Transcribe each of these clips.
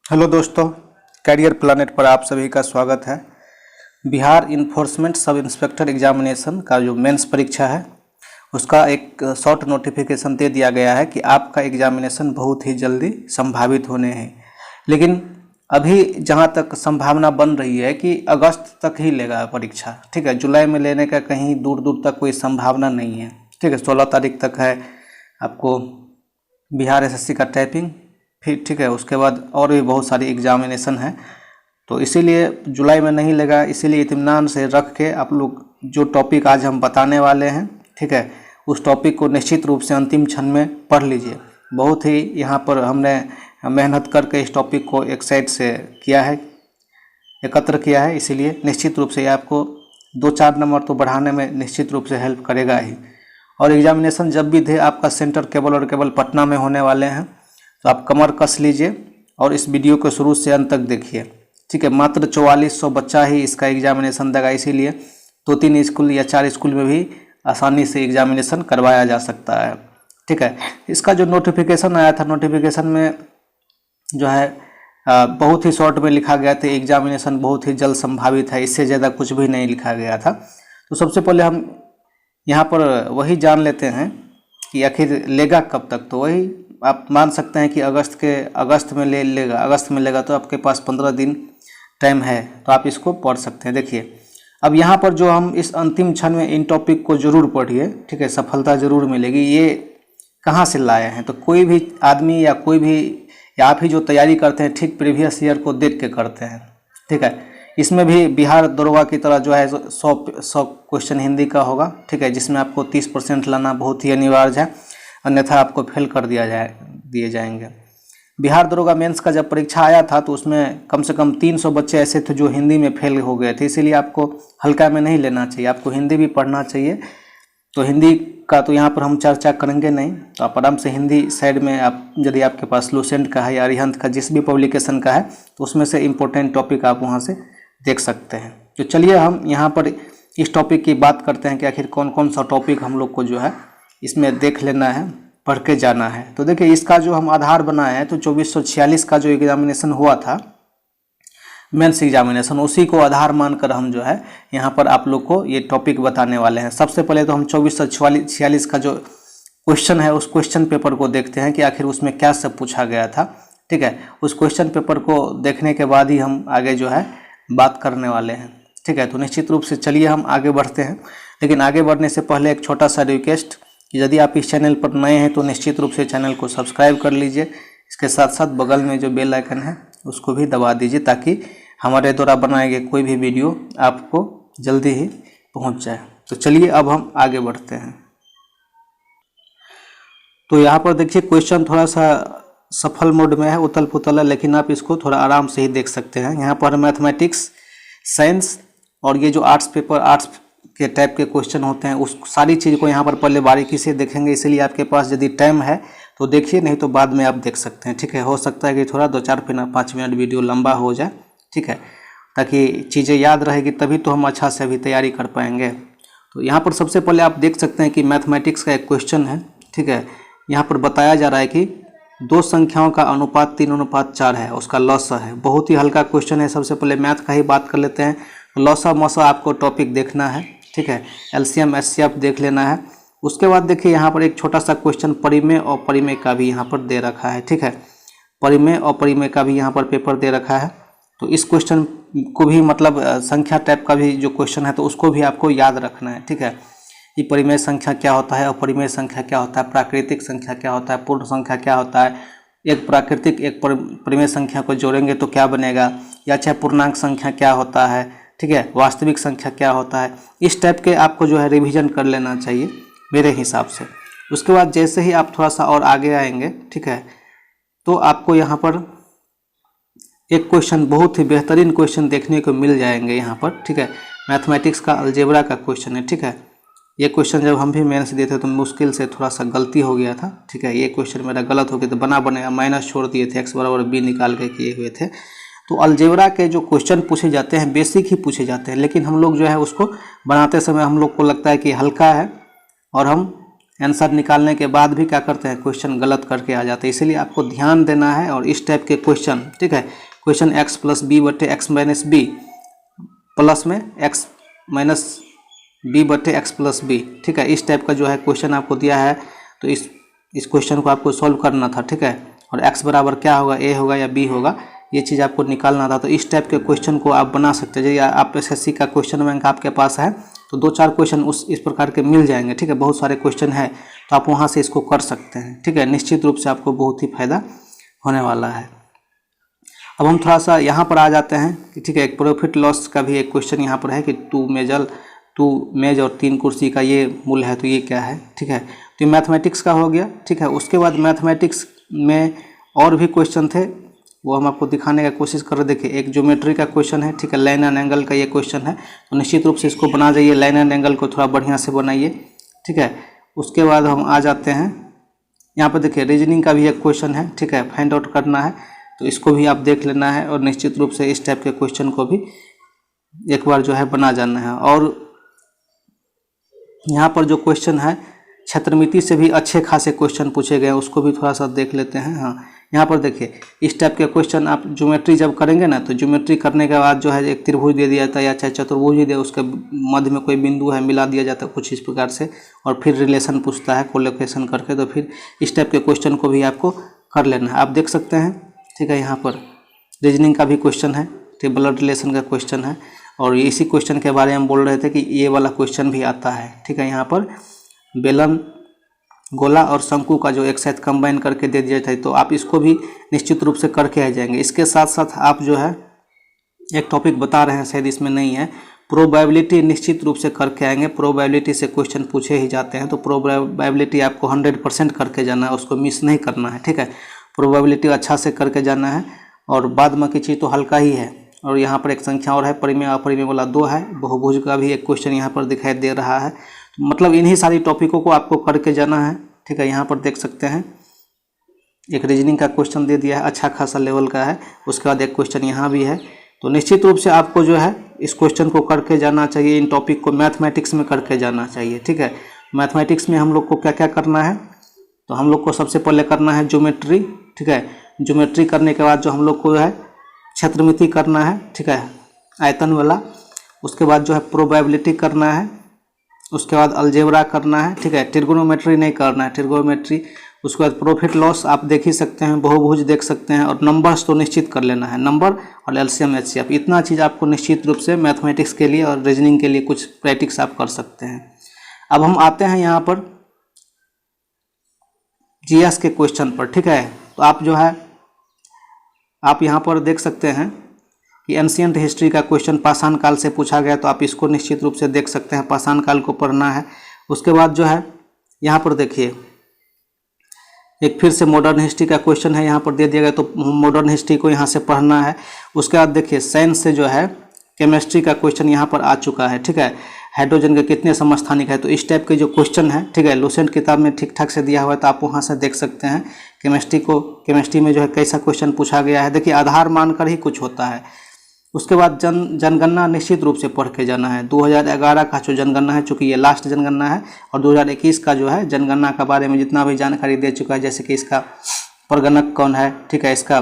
Hello दोस्तों, career planet पर आप सभी का स्वागत है। Bihar enforcement sub inspector examination का जो मेंस परीक्षा है उसका एक शॉर्ट नोटिफिकेशन दे दिया गया है कि आपका एग्जामिनेशन बहुत ही जल्दी संभावित होने हैं। लेकिन अभी जहां तक संभावना बन रही है कि अगस्त तक ही लेगा परीक्षा, ठीक है। जुलाई में लेने का कहीं दूर दूर तक कोई संभावना नहीं है, ठीक है। 16 तारीख तक है आपको बिहार एसएससी का टाइपिंग, फिर ठीक है उसके बाद और भी बहुत सारी एग्जामिनेशन है, तो इसीलिए जुलाई में नहीं लेगा। इसीलिए इत्मीनान से रख के आप लोग जो टॉपिक आज हम बताने वाले हैं, ठीक है, उस टॉपिक को निश्चित रूप से अंतिम क्षण में पढ़ लीजिए। बहुत ही यहाँ पर हमने मेहनत करके इस टॉपिक को एक साइड से किया है, एकत्र किया है, इसीलिए निश्चित रूप से ये आपको 2-4 नंबर तो बढ़ाने में निश्चित रूप से हेल्प करेगा ही। और एग्जामिनेशन जब भी दे आपका सेंटर केवल और केवल पटना में होने वाले हैं, तो आप कमर कस लीजिए और इस वीडियो को शुरू से अंत तक देखिए, ठीक है। मात्र 4400 बच्चा ही इसका एग्जामिनेशन देगा, इसीलिए 2-3 स्कूल या 4 स्कूल में भी आसानी से एग्जामिनेशन करवाया जा सकता है, ठीक है। इसका जो नोटिफिकेशन आया था, नोटिफिकेशन में जो है बहुत ही शॉर्ट में लिखा गया था, एग्जामिनेशन बहुत ही जल्द संभावित है, इससे ज़्यादा कुछ भी नहीं लिखा गया था। तो सबसे पहले हम यहाँ पर वही जान लेते हैं कि आखिर लेगा कब तक। तो वही आप मान सकते हैं कि अगस्त में लेगा। अगस्त में लेगा तो आपके पास 15 दिन टाइम है, तो आप इसको पढ़ सकते हैं। देखिए अब यहाँ पर जो हम इस अंतिम क्षण में इन टॉपिक को जरूर पढ़िए, ठीक है, सफलता जरूर मिलेगी। ये कहाँ से लाए हैं? तो कोई भी आदमी या कोई भी या आप ही जो तैयारी करते हैं ठीक प्रीवियस ईयर को देख के करते हैं, ठीक है। इसमें भी बिहार दरोगा की तरह जो है 100 क्वेश्चन हिंदी का होगा, ठीक है, जिसमें आपको 30% लाना बहुत ही अनिवार्य है, अन्यथा आपको फेल कर दिए जाएंगे। बिहार दरोगा मेंस का जब परीक्षा आया था तो उसमें कम से कम 300 बच्चे ऐसे थे जो हिंदी में फेल हो गए थे, इसीलिए आपको हल्का में नहीं लेना चाहिए, आपको हिंदी भी पढ़ना चाहिए। तो हिंदी का तो यहाँ पर हम चर्चा करेंगे नहीं, तो आप आराम से हिंदी साइड में आप यदि आपके पास लूसेंट का है या अरिहंत का जिस भी पब्लिकेशन का है तो उसमें से इम्पोर्टेंट टॉपिक आप वहाँ से देख सकते हैं। तो चलिए हम यहाँ पर इस टॉपिक की बात करते हैं कि आखिर कौन कौन सा टॉपिक हम लोग को जो है इसमें देख लेना है, पढ़ के जाना है। तो देखिए इसका जो हम आधार बनाए हैं तो 2446 का जो एग्जामिनेशन हुआ था मेंस एग्जामिनेशन, उसी को आधार मानकर हम जो है यहाँ पर आप लोग को ये टॉपिक बताने वाले हैं। सबसे पहले तो हम 2446 का जो क्वेश्चन है उस क्वेश्चन पेपर को देखते हैं कि आखिर उसमें क्या सब पूछा गया था, ठीक है। उस क्वेश्चन पेपर को देखने के बाद ही हम आगे जो है बात करने वाले हैं, ठीक है। तो निश्चित रूप से चलिए हम आगे बढ़ते हैं, लेकिन आगे बढ़ने से पहले एक छोटा सा रिक्वेस्ट कि यदि आप इस चैनल पर नए हैं तो निश्चित रूप से चैनल को सब्सक्राइब कर लीजिए। इसके साथ साथ बगल में जो बेल आइकन है उसको भी दबा दीजिए ताकि हमारे द्वारा बनाए गए कोई भी वीडियो आपको जल्दी ही पहुंच जाए। तो चलिए अब हम आगे बढ़ते हैं। तो यहाँ पर देखिए क्वेश्चन थोड़ा सा सफल मोड में है, उथल पुथल है, लेकिन आप इसको थोड़ा आराम से ही देख सकते हैं। यहाँ पर मैथमेटिक्स, साइंस और ये जो आर्ट्स पेपर, आर्ट्स के टाइप के क्वेश्चन होते हैं उस सारी चीज़ को यहाँ पर पहले बारीकी से देखेंगे। इसीलिए आपके पास यदि टाइम है तो देखिए, नहीं तो बाद में आप देख सकते हैं, ठीक है। हो सकता है कि थोड़ा 2-4-5 मिनट वीडियो लंबा हो जाए, ठीक है, ताकि चीज़ें याद रहेगी, तभी तो हम अच्छा से अभी तैयारी कर पाएंगे। तो यहाँ पर सबसे पहले आप देख सकते हैं कि मैथमेटिक्स का एक क्वेश्चन है, ठीक है। यहाँ पर बताया जा रहा है कि 2 संख्याओं का अनुपात 3:4 है, उसका लॉसा है। बहुत ही हल्का क्वेश्चन है। सबसे पहले मैथ का ही बात कर लेते हैं। लॉसा मॉसा आपको टॉपिक देखना है, ठीक है, एलसीएम एचसीएफ देख लेना है। उसके बाद देखिए यहाँ पर एक छोटा सा क्वेश्चन परिमेय और परिमेय का भी यहाँ पर दे रखा है, ठीक है। परिमेय और परिमेय का भी यहाँ पर पेपर दे रखा है। तो इस क्वेश्चन को भी मतलब संख्या टाइप का भी जो क्वेश्चन है तो उसको भी आपको याद रखना है, ठीक है। ये परिमेय संख्या क्या होता है, अपरिमेय संख्या क्या होता है, प्राकृतिक संख्या क्या होता है, पूर्ण संख्या क्या होता है, एक प्राकृतिक एक परिमेय संख्या को जोड़ेंगे तो क्या बनेगा, या चाहे पूर्णांक संख्या क्या होता है, ठीक है, वास्तविक संख्या क्या होता है। इस टाइप के आपको जो है रिवीजन कर लेना चाहिए मेरे हिसाब से। उसके बाद जैसे ही आप थोड़ा सा और आगे आएंगे, ठीक है, तो आपको यहाँ पर एक क्वेश्चन, बहुत ही बेहतरीन क्वेश्चन देखने को मिल जाएंगे यहाँ पर, ठीक है। मैथमेटिक्स का अलजेब्रा का क्वेश्चन है, ठीक है। ये क्वेश्चन जब हम भी मेंस दिए थे तो मुश्किल से थोड़ा सा गलती हो गया था, ठीक है। ये क्वेश्चन मेरा गलत हो गया तो बनेगा माइनस छोड़ दिए थे, x बराबर b निकाल के किए हुए थे। तो अलजेब्रा के जो क्वेश्चन पूछे जाते हैं बेसिक ही पूछे जाते हैं, लेकिन हम लोग जो है उसको बनाते समय हम लोग को लगता है कि हल्का है और हम आंसर निकालने के बाद भी क्या करते हैं, क्वेश्चन गलत करके आ जाते हैं। इसीलिए आपको ध्यान देना है और इस टाइप के क्वेश्चन, ठीक है, क्वेश्चन x प्लस बी बटे एक्स माइनस बी प्लस में x माइनस बी बटे एक्स प्लस बी, ठीक है, इस टाइप का जो है क्वेश्चन आपको दिया है, तो इस क्वेश्चन को आपको सॉल्व करना था, ठीक है, और x बराबर क्या होगा, a होगा या b होगा, ये चीज़ आपको निकालना था। तो इस टाइप के क्वेश्चन को आप बना सकते हैं। यदि आप एसएससी का क्वेश्चन बैंक आपके पास है तो 2-4 क्वेश्चन इस प्रकार के मिल जाएंगे, ठीक है, बहुत सारे क्वेश्चन है, तो आप वहाँ से इसको कर सकते हैं, ठीक है, निश्चित रूप से आपको बहुत ही फायदा होने वाला है। अब हम थोड़ा सा यहाँ पर आ जाते हैं कि ठीक है, एक प्रॉफिट लॉस का भी एक क्वेश्चन यहाँ पर है कि 2 मेज और 3 कुर्सी का ये मूल्य है, तो ये क्या है, ठीक है, तो ये मैथमेटिक्स का हो गया, ठीक है। उसके बाद मैथमेटिक्स में और भी क्वेश्चन थे, वो हम आपको दिखाने का कोशिश कर रहे। देखिए, एक ज्योमेट्री का क्वेश्चन है, ठीक है, लाइन एंड एंगल का ये क्वेश्चन है, तो निश्चित रूप से इसको बना जाइए, लाइन एंड एंगल को थोड़ा बढ़िया से बनाइए, ठीक है। उसके बाद हम आ जाते हैं यहाँ पर, देखिए रीजनिंग का भी एक क्वेश्चन है, ठीक है, फाइंड आउट करना है, तो इसको भी आप देख लेना है और निश्चित रूप से इस टाइप के क्वेश्चन को भी एक बार जो है बना जाना है। और यहाँ पर जो क्वेश्चन है क्षेत्रमिति से भी अच्छे खासे क्वेश्चन पूछे गए, उसको भी थोड़ा सा देख लेते हैं। हाँ, यहाँ पर देखिए इस टाइप के क्वेश्चन आप ज्योमेट्री जब करेंगे ना, तो ज्योमेट्री करने के बाद जो है एक त्रिभुज दे दिया जाता है या चाहे चतुर्भुज ही दे, उसके मध्य में कोई बिंदु है मिला दिया जाता है कुछ इस प्रकार से, और फिर रिलेशन पूछता है कोलोकेशन करके, तो फिर इस टाइप के क्वेश्चन को भी आपको कर लेना है। आप देख सकते हैं, ठीक है, यहाँ पर रीजनिंग का भी क्वेश्चन है, ठीक, ब्लड रिलेशन का क्वेश्चन है, और इसी क्वेश्चन के बारे में बोल रहे थे कि ये वाला क्वेश्चन भी आता है, ठीक है। यहाँ पर बेलन, गोला और शंकु का जो एक साथ कंबाइन करके दे दिया था, तो आप इसको भी निश्चित रूप से करके आ जाएंगे। इसके साथ साथ आप जो है एक टॉपिक बता रहे हैं, शायद इसमें नहीं है, प्रोबेबिलिटी निश्चित रूप से करके आएंगे। प्रोबेबिलिटी से क्वेश्चन पूछे ही जाते हैं, तो प्रोबेबिलिटी आपको 100% करके जाना है, उसको मिस नहीं करना है, ठीक है। प्रोबेबिलिटी अच्छा से करके जाना है, और बाद में की चीज़ तो हल्का ही है। और यहाँ पर एक संख्या और है, परिमेय अपरिमेय वाला 2 है, बहुभुज का भी एक क्वेश्चन यहाँ पर दिखाई दे रहा है। तो मतलब इन्हीं सारी टॉपिकों को आपको करके जाना है, ठीक है। यहाँ पर देख सकते हैं एक रीजनिंग का क्वेश्चन दे दिया है, अच्छा खासा लेवल का है। उसके बाद एक क्वेश्चन यहाँ भी है, तो निश्चित रूप से आपको जो है इस क्वेश्चन को करके जाना चाहिए, इन टॉपिक को मैथमेटिक्स में करके जाना चाहिए, ठीक है। मैथमेटिक्स में हम लोग को क्या क्या करना है, तो हम लोग को सबसे पहले करना है ज्योमेट्री, ठीक है। ज्योमेट्री करने के बाद जो हम लोग को है क्षेत्रमिति करना है, ठीक है, आयतन वाला। उसके बाद जो है प्रोबेबिलिटी करना है, उसके बाद अलजेब्रा करना है, ठीक है। ट्रिगोनोमेट्री नहीं करना है, ट्रिगोनोमेट्री। उसके बाद प्रॉफिट लॉस आप देख ही सकते हैं, बहुभुज देख सकते हैं, और नंबर्स तो निश्चित कर लेना है, नंबर और एलसीएम एचसीएफ, इतना चीज़ आपको निश्चित रूप से मैथमेटिक्स के लिए और रीजनिंग के लिए कुछ प्रैक्टिस आप कर सकते हैं। अब हम आते हैं यहाँ पर जीएस के क्वेश्चन पर, ठीक है। तो आप जो है आप यहाँ पर देख सकते हैं कि एंशिएंट हिस्ट्री का क्वेश्चन पाषाण काल से पूछा गया, तो आप इसको निश्चित रूप से देख सकते हैं, पाषाण काल को पढ़ना है। उसके बाद जो है यहाँ पर देखिए एक फिर से मॉडर्न हिस्ट्री का क्वेश्चन है, यहाँ पर दे दिया गया, तो मॉडर्न हिस्ट्री को यहाँ से पढ़ना है। उसके बाद देखिए साइंस से जो है केमिस्ट्री का क्वेश्चन यहाँ पर आ चुका है, ठीक है। हाइड्रोजन के कितने समस्थानिक है, तो इस टाइप के जो क्वेश्चन है, ठीक है, लुसेंट किताब में ठीक ठाक से दिया हुआ है, तो आप वहाँ से देख सकते हैं। केमिस्ट्री में जो है कैसा क्वेश्चन पूछा गया है, देखिए आधार मानकर ही कुछ होता है। उसके बाद जनगणना निश्चित रूप से पढ़ के जाना है। 2011 का जो जनगणना है, चूँकि ये लास्ट जनगणना है, और 2021 का जो है जनगणना के बारे में जितना भी जानकारी दे चुका है, जैसे कि इसका प्रगणक कौन है, ठीक है, इसका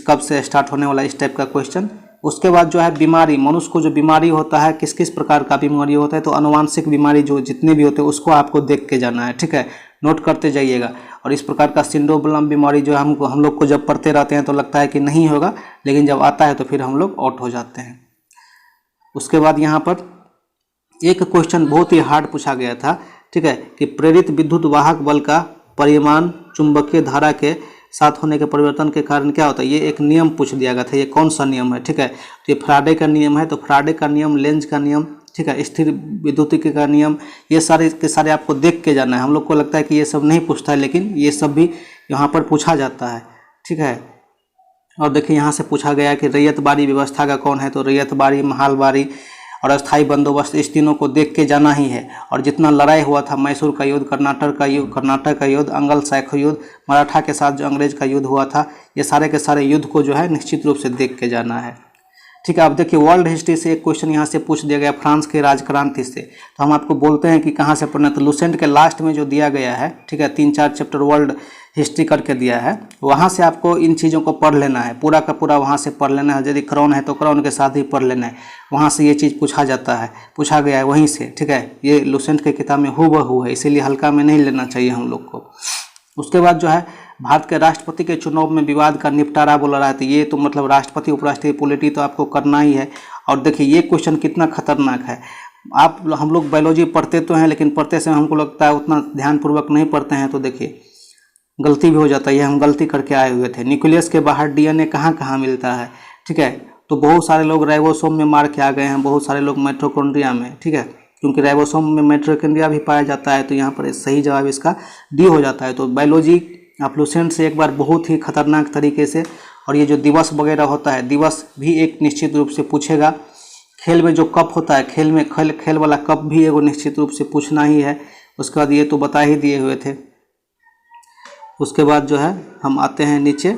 कब से स्टार्ट होने वाला, इस टाइप का क्वेश्चन। उसके बाद जो है बीमारी, मनुष्य को जो बीमारी होता है, किस किस प्रकार का बीमारी होता है, तो अनुवांशिक बीमारी जो जितने भी होते हैं उसको आपको देख के जाना है, ठीक है, नोट करते जाइएगा। और इस प्रकार का सिंड्रोम बीमारी जो हम लोग को जब पढ़ते रहते हैं तो लगता है कि नहीं होगा, लेकिन जब आता है तो फिर हम लोग आउट हो जाते हैं। उसके बाद यहाँ पर एक क्वेश्चन बहुत ही हार्ड पूछा गया था, ठीक है, कि प्रेरित विद्युत वाहक बल का परिमाण चुंबकीय धारा के साथ होने के परिवर्तन के कारण क्या होता है, ये एक नियम पूछ दिया गया था। ये कौन सा नियम है, ठीक है, तो ये फ्राडे का नियम है। तो फ्राडे का नियम, लेंज का नियम, ठीक है, स्थिर विद्युतिकी का नियम, ये सारे के सारे आपको देख के जाना है। हम लोग को लगता है कि ये सब नहीं पूछता है, लेकिन ये सब भी यहाँ पर पूछा जाता है, ठीक है। और देखिए यहाँ से पूछा गया कि रैयत बाड़ी व्यवस्था का कौन है, तो रैयत बाड़ी, महाल बाड़ी और अस्थायी बंदोबस्त, इस तीनों को देख के जाना ही है। और जितना लड़ाई हुआ था, मैसूर का युद्ध, कर्नाटक का युद्ध, अंगल सैख युद्ध, मराठा के साथ जो अंग्रेज का युद्ध हुआ था, ये सारे के सारे युद्ध को जो है निश्चित रूप से देख के जाना है। ठीक है। अब देखिए वर्ल्ड हिस्ट्री से एक क्वेश्चन यहाँ से पूछ दिया गया, फ्रांस के राजक्रांति से। तो हम आपको बोलते हैं कि कहाँ से पढ़ना, तो लुसेंट के लास्ट में जो दिया गया है, ठीक है, 3-4 चैप्टर वर्ल्ड हिस्ट्री करके दिया है, वहाँ से आपको इन चीज़ों को पढ़ लेना है, पूरा का पूरा वहाँ से पढ़ लेना है। यदि क्राउन है तो क्राउन के साथ ही पढ़ लेना है, वहाँ से ये चीज़ पूछा जाता है, पूछा गया है वहीं से, ठीक है। ये लुसेंट के किताब में हूबहू है, इसीलिए हल्का में नहीं लेना चाहिए हम लोग को। उसके बाद जो है भारत के राष्ट्रपति के चुनाव में विवाद का निपटारा बोला रहा है, तो ये तो मतलब राष्ट्रपति उपराष्ट्रपति पॉलिटी तो आपको करना ही है। और देखिए ये क्वेश्चन कितना खतरनाक है, हम लोग बायोलॉजी पढ़ते तो हैं, लेकिन पढ़ते समय हमको लगता है उतना ध्यानपूर्वक नहीं पढ़ते हैं, तो देखिए गलती भी हो जाता है। ये हम गलती करके आए हुए थे। न्यूक्लियस के बाहर डीएनए कहाँ कहाँ मिलता है, ठीक है, तो बहुत सारे लोग राइबोसोम में मार के आ गए हैं, बहुत सारे लोग माइटोकॉन्ड्रिया में, ठीक है, क्योंकि राइबोसोम में माइटोकॉन्ड्रिया भी पाया जाता है। तो यहाँ पर सही जवाब इसका डी हो जाता है। तो बायोलॉजी आप लुसेंट से एक बार बहुत ही खतरनाक तरीके से, और ये जो दिवस वगैरह होता है, दिवस भी एक निश्चित रूप से पूछेगा। खेल में जो कप होता है, खेल में खेल वाला कप भी एगो निश्चित रूप से पूछना ही है। उसके बाद ये तो बता ही दिए हुए थे। उसके बाद जो है हम आते हैं नीचे,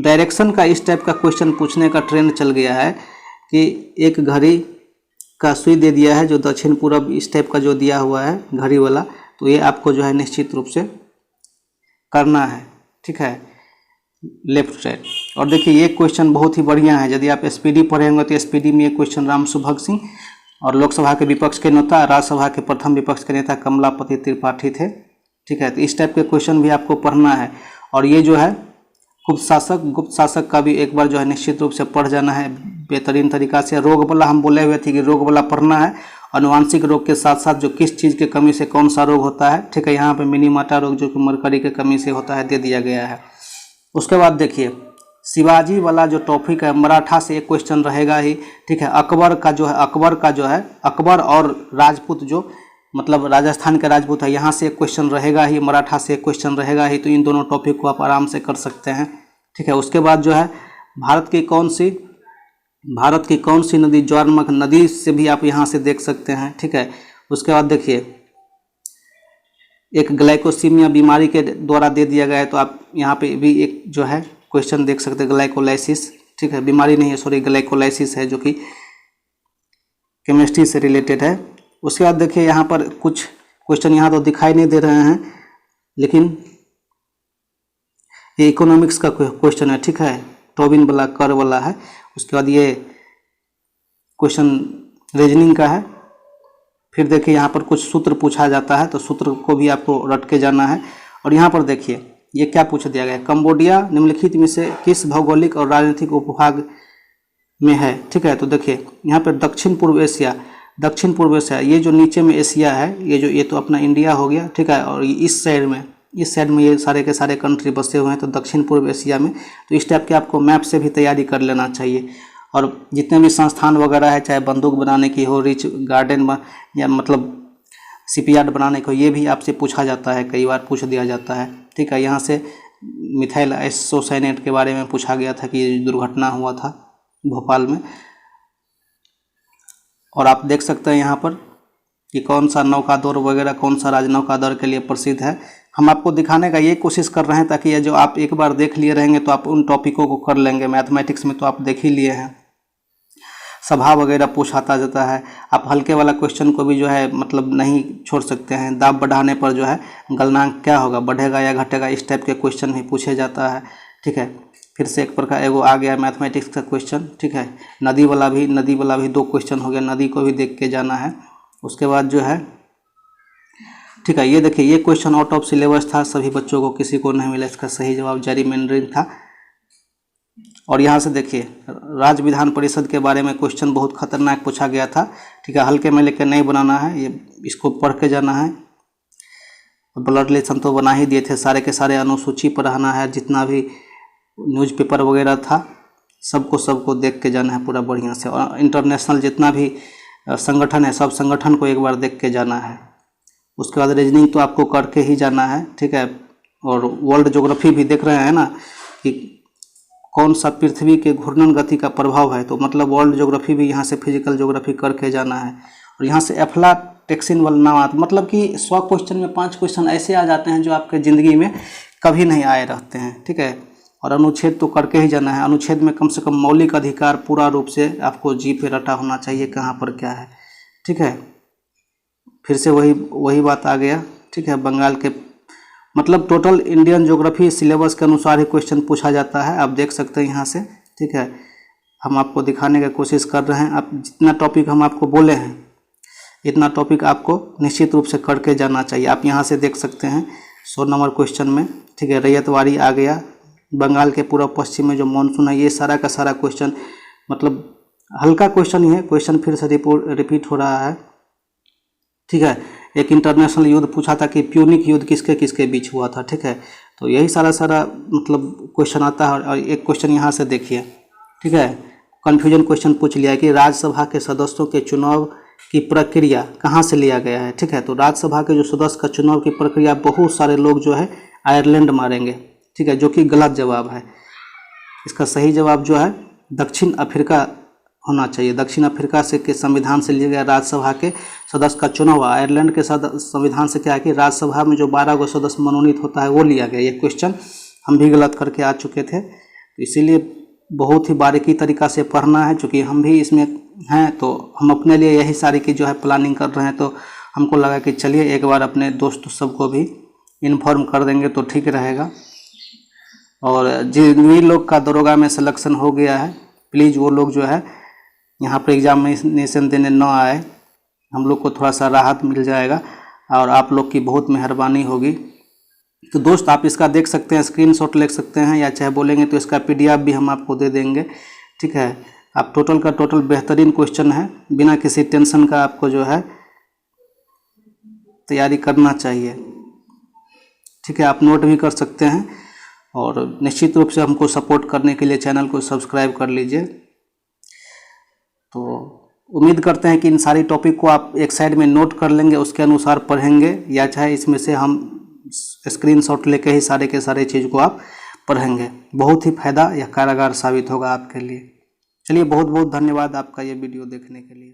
डायरेक्शन का इस टाइप का क्वेश्चन पूछने का ट्रेंड चल गया है कि एक घड़ी का सुई दे दिया है जो दक्षिण पूर्व इस टाइप का जो दिया हुआ है घड़ी वाला, तो ये आपको जो है निश्चित रूप से करना है, ठीक है, लेफ्ट साइड। और देखिए ये क्वेश्चन बहुत ही बढ़िया है, यदि आप एसपीडी पढ़ेंगे तो एसपीडी में ये क्वेश्चन रामसुभग सिंह और लोकसभा के विपक्ष के नेता, राज्यसभा के प्रथम विपक्ष के नेता कमलापति त्रिपाठी थे, ठीक है। तो इस टाइप के क्वेश्चन भी आपको पढ़ना है। और ये जो है गुप्त शासक का भी एक बार जो है निश्चित रूप से पढ़ जाना है बेहतरीन तरीका से। रोग वाला हम बोले हुए थे कि रोग वाला पढ़ना है, अनुवांशिक रोग के साथ साथ जो किस चीज़ की कमी से कौन सा रोग होता है, ठीक है। यहाँ पे मिनीमाटा रोग जो कि मरकरी की कमी से होता है दे दिया गया है। उसके बाद देखिए शिवाजी वाला जो टॉपिक है, मराठा से एक क्वेश्चन रहेगा ही, ठीक है। अकबर का जो है अकबर और राजपूत जो मतलब राजस्थान के राजपूत है, यहाँ से एक क्वेश्चन रहेगा ही, मराठा से एक क्वेश्चन रहेगा ही। तो इन दोनों टॉपिक को आप आराम से कर सकते हैं, ठीक है। उसके बाद जो है भारत की कौन सी नदी ज्वारमख नदी से भी आप यहाँ से देख सकते हैं, ठीक है। उसके बाद देखिए एक ग्लाइकोसीमिया बीमारी के द्वारा दे दिया गया है, तो आप यहाँ पे भी एक जो है क्वेश्चन देख सकते हैं, ग्लाइकोलाइसिस, ठीक है, बीमारी नहीं है सॉरी ग्लाइकोलाइसिस है जो कि केमिस्ट्री से रिलेटेड है। उसके बाद देखिए यहाँ पर कुछ क्वेश्चन यहाँ तो दिखाई नहीं दे रहे हैं, लेकिन ये इकोनॉमिक्स का क्वेश्चन है, ठीक है, टोबिन वाला कर वाला है। उसके बाद ये क्वेश्चन रीजनिंग का है। फिर देखिए यहाँ पर कुछ सूत्र पूछा जाता है, तो सूत्र को भी आपको रट के जाना है। और यहाँ पर देखिए ये क्या पूछ दिया गया है, कंबोडिया निम्नलिखित में से किस भौगोलिक और राजनीतिक उपभाग में है, ठीक है। तो देखिए यहाँ पर दक्षिण पूर्व एशिया, ये जो नीचे में एशिया है, ये तो अपना इंडिया हो गया, ठीक है। और इस साइड में ये सारे के सारे कंट्री बसे हुए हैं, तो दक्षिण पूर्व एशिया में। तो इस टाइप के आपको मैप से भी तैयारी कर लेना चाहिए। और जितने भी संस्थान वगैरह है, चाहे बंदूक बनाने की हो, रिच गार्डन या मतलब शिपयार्ड बनाने को, ये भी आपसे पूछा जाता है, कई बार पूछ दिया जाता है, ठीक है। यहाँ से मिथाइल आइसोसाइनेट के बारे में पूछा गया था कि ये दुर्घटना हुआ था भोपाल में। और आप देख सकते हैं यहाँ पर कि कौन सा नौकादौर वगैरह, कौन सा राज नौकादौर के लिए प्रसिद्ध है। हम आपको दिखाने का ये कोशिश कर रहे हैं ताकि ये जो आप एक बार देख लिए रहेंगे तो आप उन टॉपिकों को कर लेंगे। मैथमेटिक्स में तो आप देख ही लिए हैं, सभा वगैरह पूछाता जाता है। आप हल्के वाला क्वेश्चन को भी जो है मतलब नहीं छोड़ सकते हैं। दाब बढ़ाने पर जो है गलनांक क्या होगा, बढ़ेगा या घटेगा, इस टाइप के क्वेश्चन भी पूछे जाता है, ठीक है। फिर से एक प्रकार एगो आ गया मैथमेटिक्स का क्वेश्चन, ठीक है। नदी वाला भी 2 क्वेश्चन हो गया, नदी को भी देख के जाना है। उसके बाद जो है, ठीक है, ये देखिए ये क्वेश्चन आउट ऑफ सिलेबस था, सभी बच्चों को, किसी को नहीं मिला। इसका सही जवाब जरीमेंडरिंग था। और यहाँ से देखिए राज्य विधान परिषद के बारे में क्वेश्चन बहुत खतरनाक पूछा गया था, ठीक है। हल्के में लेकर नहीं बनाना है, ये इसको पढ़ के जाना है। ब्लड रिलेशन तो बना ही दिए थे, सारे के सारे अनुसूची पर रहना है, जितना भी न्यूज़पेपर वगैरह था सबको देख के जाना है पूरा बढ़िया से। और इंटरनेशनल जितना भी संगठन है, सब संगठन को एक बार देख के जाना है। उसके बाद रीजनिंग तो आपको करके ही जाना है, ठीक है। और वर्ल्ड ज्योग्राफी भी देख रहे हैं ना कि कौन सा पृथ्वी के घूर्णन गति का प्रभाव है, तो मतलब वर्ल्ड ज्योग्राफी भी यहाँ से फिजिकल ज्योग्राफी करके जाना है। और यहाँ से एफ्लाटैक्सिन वाला नाम आता, मतलब कि 100 क्वेश्चन में 5 क्वेश्चन ऐसे आ जाते हैं जो आपके ज़िंदगी में कभी नहीं आए रहते हैं, ठीक है। और अनुच्छेद तो करके ही जाना है। अनुच्छेद में कम से कम मौलिक अधिकार पूरा रूप से आपको जी पे रटा होना चाहिए कहाँ पर क्या है, ठीक है। फिर से वही बात आ गया, ठीक है। बंगाल के मतलब टोटल इंडियन ज्योग्राफी सिलेबस के अनुसार ही क्वेश्चन पूछा जाता है, आप देख सकते हैं यहाँ से, ठीक है। हम आपको दिखाने की कोशिश कर रहे हैं। आप जितना टॉपिक हम आपको बोले हैं इतना टॉपिक आपको निश्चित रूप से करके जाना चाहिए। आप यहाँ से देख सकते हैं 100 नंबर क्वेश्चन में, ठीक है, रैयतवाड़ी आ गया, बंगाल के पूर्व पश्चिम में जो मानसून है, ये सारा का सारा क्वेश्चन मतलब हल्का क्वेश्चन ही है, क्वेश्चन फिर से रिपीट हो रहा है, ठीक है। एक इंटरनेशनल युद्ध पूछा था कि प्यूनिक युद्ध किसके किसके बीच हुआ था, ठीक है। तो यही सारा मतलब क्वेश्चन आता है। और एक क्वेश्चन यहाँ से देखिए, ठीक है, कन्फ्यूजन क्वेश्चन पूछ लिया कि राज्यसभा के सदस्यों के चुनाव की प्रक्रिया कहाँ से लिया गया है, ठीक है। तो राज्यसभा के जो सदस्य का चुनाव की प्रक्रिया बहुत सारे लोग जो है आयरलैंड मारेंगे, ठीक है, जो कि गलत जवाब है। इसका सही जवाब जो है दक्षिण अफ्रीका होना चाहिए। दक्षिण अफ्रीका से के संविधान से लिया गया राज्यसभा के सदस्य का चुनाव। आयरलैंड के संविधान से क्या है कि राज्यसभा में जो 12 गो सदस्य मनोनीत होता है वो लिया गया। ये क्वेश्चन हम भी गलत करके आ चुके थे, तो इसीलिए बहुत ही बारीकी तरीक़ा से पढ़ना है। चूँकि हम भी इसमें हैं तो हम अपने लिए यही सारी की जो है प्लानिंग कर रहे हैं, तो हमको लगा कि चलिए एक बार अपने दोस्त सबको भी इन्फॉर्म कर देंगे तो ठीक रहेगा। और जिन लोग का दरोगा में सिलेक्शन हो गया है, प्लीज़ वो लोग जो है यहाँ पर एग्जामिनेशन देने न आए, हम लोग को थोड़ा सा राहत मिल जाएगा और आप लोग की बहुत मेहरबानी होगी। तो दोस्त आप इसका देख सकते हैं, स्क्रीनशॉट ले सकते हैं, या चाहे बोलेंगे तो इसका PDF भी हम आपको दे देंगे, ठीक है। आप टोटल का टोटल बेहतरीन क्वेश्चन है, बिना किसी टेंशन का आपको जो है तैयारी करना चाहिए, ठीक है। आप नोट भी कर सकते हैं और निश्चित रूप से हमको सपोर्ट करने के लिए चैनल को सब्सक्राइब कर लीजिए। तो उम्मीद करते हैं कि इन सारी टॉपिक को आप एक साइड में नोट कर लेंगे, उसके अनुसार पढ़ेंगे, या चाहे इसमें से हम स्क्रीनशॉट लेके ही सारे के सारे चीज़ को आप पढ़ेंगे। बहुत ही फायदा या कारागार साबित होगा आपके लिए। चलिए बहुत बहुत धन्यवाद आपका ये वीडियो देखने के लिए।